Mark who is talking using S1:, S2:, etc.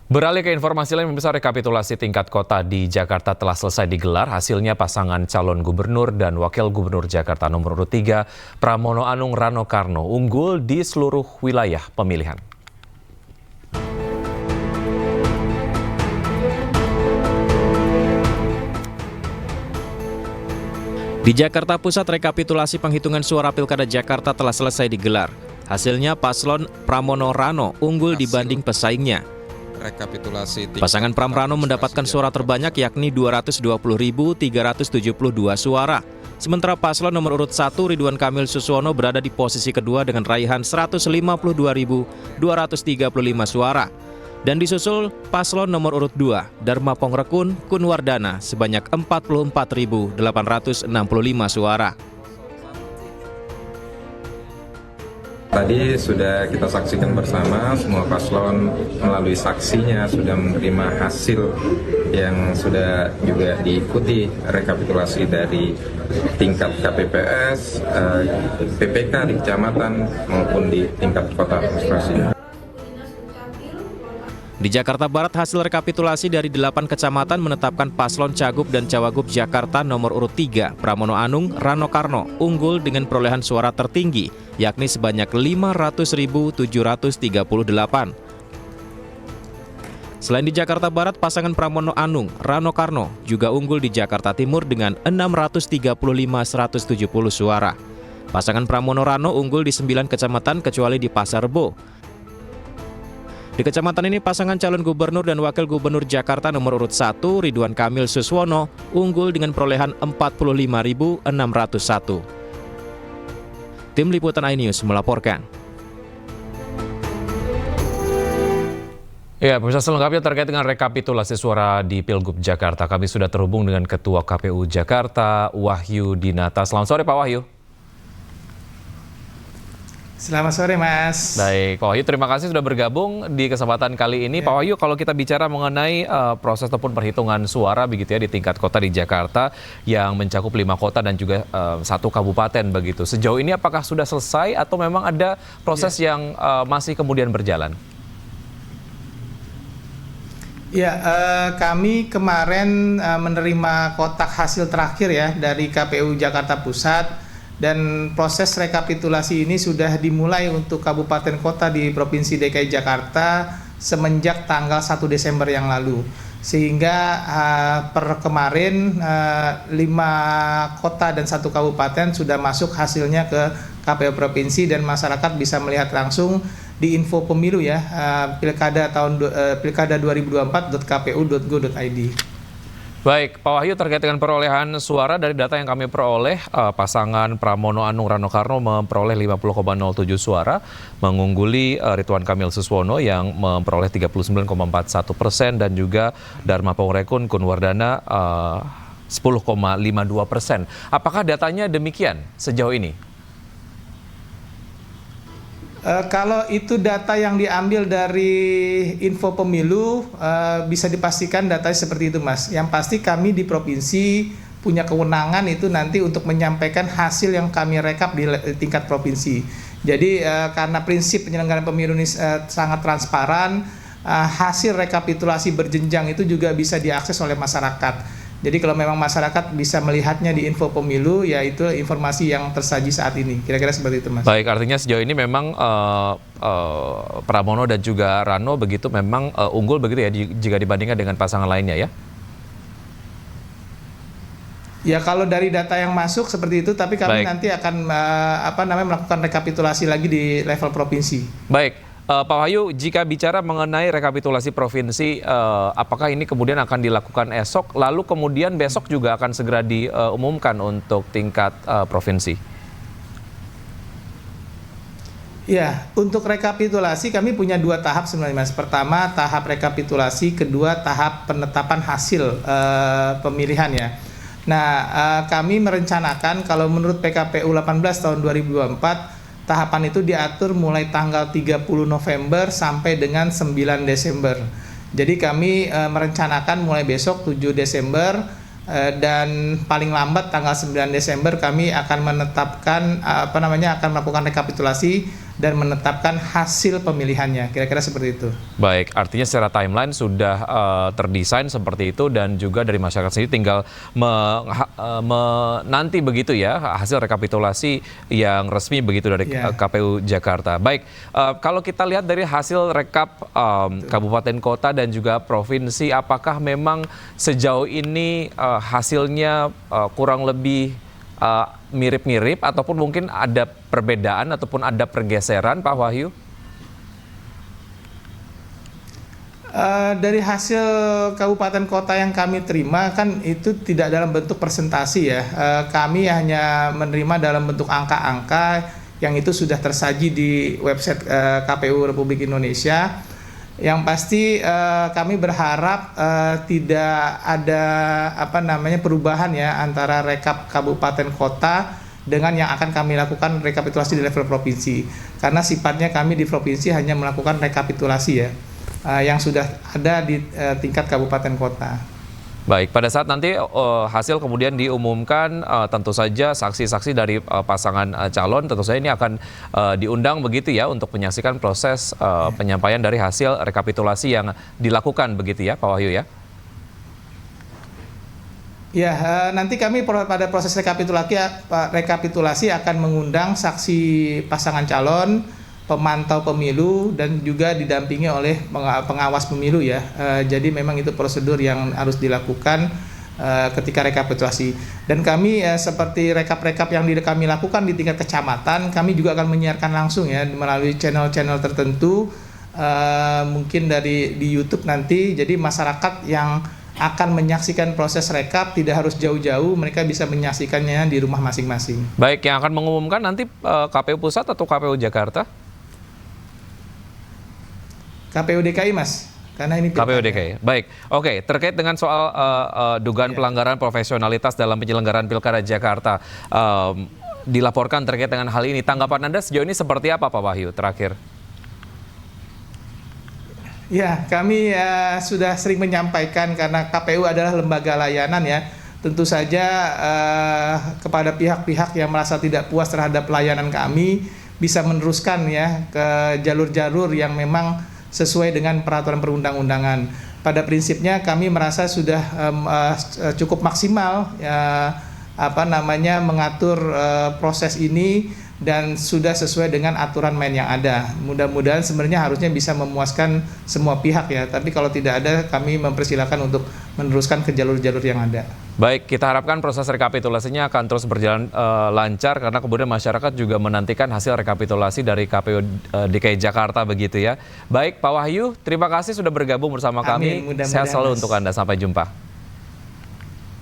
S1: Beralih ke informasi lain, pemirsa, rekapitulasi tingkat kota di Jakarta telah selesai digelar. Hasilnya pasangan calon gubernur dan wakil gubernur Jakarta nomor urut 3, Pramono Anung Rano Karno, unggul di seluruh wilayah pemilihan.
S2: Di Jakarta Pusat, rekapitulasi penghitungan suara Pilkada Jakarta telah selesai digelar. Hasilnya paslon Pramono Rano unggul dibanding pesaingnya. Pasangan Pram Rano mendapatkan suara terbanyak yakni 220.372 suara. Sementara paslon nomor urut 1 Ridwan Kamil Suswono berada di posisi kedua dengan raihan 152.235 suara. Dan disusul paslon nomor urut 2 Dharma Pongrekun Kunwardana sebanyak 44.865 suara.
S3: Tadi sudah kita saksikan bersama, semua paslon melalui saksinya sudah menerima hasil yang sudah juga diikuti rekapitulasi dari tingkat KPPS, PPK di kecamatan maupun di tingkat kota administrasi.
S2: Di Jakarta Barat, hasil rekapitulasi dari 8 kecamatan menetapkan paslon Cagup dan Cawagup Jakarta nomor urut 3, Pramono Anung Rano Karno, unggul dengan perolehan suara tertinggi, yakni sebanyak 500.738. Selain di Jakarta Barat, pasangan Pramono Anung Rano Karno juga unggul di Jakarta Timur dengan 635.170 suara. Pasangan Pramono Rano unggul di 9 kecamatan kecuali di Pasar Rebo. Di kecamatan ini, pasangan calon gubernur dan wakil gubernur Jakarta nomor urut 1 Ridwan Kamil Suswono unggul dengan perolehan 45.601. Tim Liputan iNews melaporkan.
S1: Ya, pemirsa, selengkapnya terkait dengan rekapitulasi suara di Pilgub Jakarta, kami sudah terhubung dengan Ketua KPU Jakarta, Wahyu Dinata. Selamat sore, Pak Wahyu.
S4: Selamat sore, Mas.
S1: Baik, Pak Wahyu, terima kasih sudah bergabung di kesempatan kali ini. Ya. Pak Wahyu, kalau kita bicara mengenai proses ataupun perhitungan suara begitu ya di tingkat kota di Jakarta yang mencakup 5 kota dan juga 1 kabupaten begitu. Sejauh ini apakah sudah selesai atau memang ada proses yang masih kemudian berjalan?
S4: Ya, kami kemarin menerima kotak hasil terakhir ya dari KPU Jakarta Pusat. Dan proses rekapitulasi ini sudah dimulai untuk kabupaten kota di Provinsi DKI Jakarta semenjak tanggal 1 Desember yang lalu. Sehingga per kemarin 5 kota dan 1 kabupaten sudah masuk hasilnya ke KPU Provinsi dan masyarakat bisa melihat langsung di info pemilu ya, pilkada 2024.kpu.go.id.
S1: Baik, Pak Wahyu, terkait dengan perolehan suara dari data yang kami peroleh, pasangan Pramono Anung Rano Karno memperoleh 50,07 suara, mengungguli Ridwan Kamil Suswono yang memperoleh 39,41% dan juga Dharma Pongrekun Kunwardana 10,52%. Apakah datanya demikian sejauh ini?
S4: Kalau itu data yang diambil dari info pemilu, bisa dipastikan datanya seperti itu, Mas. Yang pasti kami di provinsi punya kewenangan itu nanti untuk menyampaikan hasil yang kami rekap di tingkat provinsi. Jadi karena prinsip penyelenggaraan pemilu ini sangat transparan, hasil rekapitulasi berjenjang itu juga bisa diakses oleh masyarakat. Jadi kalau memang masyarakat bisa melihatnya di info pemilu, ya itu informasi yang tersaji saat ini. Kira-kira seperti itu, Mas.
S1: Baik, artinya sejauh ini memang Pramono dan juga Rano begitu memang unggul begitu ya jika dibandingkan dengan pasangan lainnya ya?
S4: Ya, kalau dari data yang masuk seperti itu, tapi kami
S1: Baik.
S4: nanti akan melakukan rekapitulasi lagi di level provinsi.
S1: Baik. Pak Wahyu, jika bicara mengenai rekapitulasi provinsi, apakah ini kemudian akan dilakukan esok, lalu kemudian besok juga akan segera diumumkan untuk tingkat provinsi?
S4: Ya, untuk rekapitulasi kami punya 2 tahap sebenarnya, Mas. Pertama, tahap rekapitulasi, kedua tahap penetapan hasil pemilihan ya. Nah, kami merencanakan kalau menurut PKPU 18 tahun 2024, tahapan itu diatur mulai tanggal 30 November sampai dengan 9 Desember. Jadi kami merencanakan mulai besok 7 Desember dan paling lambat tanggal 9 Desember kami akan menetapkan akan melakukan rekapitulasi dan menetapkan hasil pemilihannya. Kira-kira seperti itu.
S1: Baik, artinya secara timeline sudah terdesain seperti itu dan juga dari masyarakat sendiri tinggal menanti begitu ya hasil rekapitulasi yang resmi begitu dari KPU Jakarta. Baik, kalau kita lihat dari hasil rekap kabupaten kota dan juga provinsi, apakah memang sejauh ini hasilnya kurang lebih mirip-mirip ataupun mungkin ada perbedaan ataupun ada pergeseran, Pak Wahyu?
S4: Dari hasil kabupaten kota yang kami terima kan itu tidak dalam bentuk presentasi ya. Kami hanya menerima dalam bentuk angka-angka yang itu sudah tersaji di website KPU Republik Indonesia. Yang pasti kami berharap tidak ada perubahan ya antara rekap kabupaten kota dengan yang akan kami lakukan rekapitulasi di level provinsi. Karena sifatnya kami di provinsi hanya melakukan rekapitulasi ya yang sudah ada di tingkat kabupaten kota.
S1: Baik, pada saat nanti hasil kemudian diumumkan, tentu saja saksi-saksi dari pasangan calon tentu saja ini akan diundang begitu ya untuk menyaksikan proses penyampaian dari hasil rekapitulasi yang dilakukan begitu ya Pak Wahyu ya?
S4: Ya, nanti kami pada proses rekapitulasi akan mengundang saksi pasangan calon, pemantau pemilu, dan juga didampingi oleh pengawas pemilu ya. Jadi memang itu prosedur yang harus dilakukan ketika rekapitulasi. Dan kami seperti rekap-rekap yang kami lakukan di tingkat kecamatan, kami juga akan menyiarkan langsung ya melalui channel-channel tertentu, mungkin di YouTube nanti. Jadi masyarakat yang akan menyaksikan proses rekap tidak harus jauh-jauh, mereka bisa menyaksikannya di rumah masing-masing.
S1: Baik, yang akan mengumumkan nanti KPU Pusat atau KPU Jakarta?
S4: KPU DKI Mas, karena ini
S1: KPU DKI. Baik, oke. Terkait dengan soal dugaan pelanggaran profesionalitas dalam penyelenggaraan Pilkada Jakarta, dilaporkan terkait dengan hal ini. Tanggapan Anda sejauh ini seperti apa Pak Wahyu terakhir?
S4: Ya, kami sudah sering menyampaikan karena KPU adalah lembaga layanan ya. Tentu saja kepada pihak-pihak yang merasa tidak puas terhadap pelayanan kami bisa meneruskan ya ke jalur-jalur yang memang sesuai dengan peraturan perundang-undangan. Pada prinsipnya kami merasa sudah cukup maksimal mengatur proses ini dan sudah sesuai dengan aturan main yang ada. Mudah-mudahan sebenarnya harusnya bisa memuaskan semua pihak ya, tapi kalau tidak ada kami mempersilahkan untuk meneruskan ke jalur-jalur yang ada.
S1: Baik, kita harapkan proses rekapitulasinya akan terus berjalan lancar karena kemudian masyarakat juga menantikan hasil rekapitulasi dari KPU DKI Jakarta begitu ya. Baik, Pak Wahyu, terima kasih sudah bergabung bersama kami.
S4: Mudah-mudahan,
S1: sehat selalu
S4: Mas.
S1: untuk Anda. Sampai jumpa.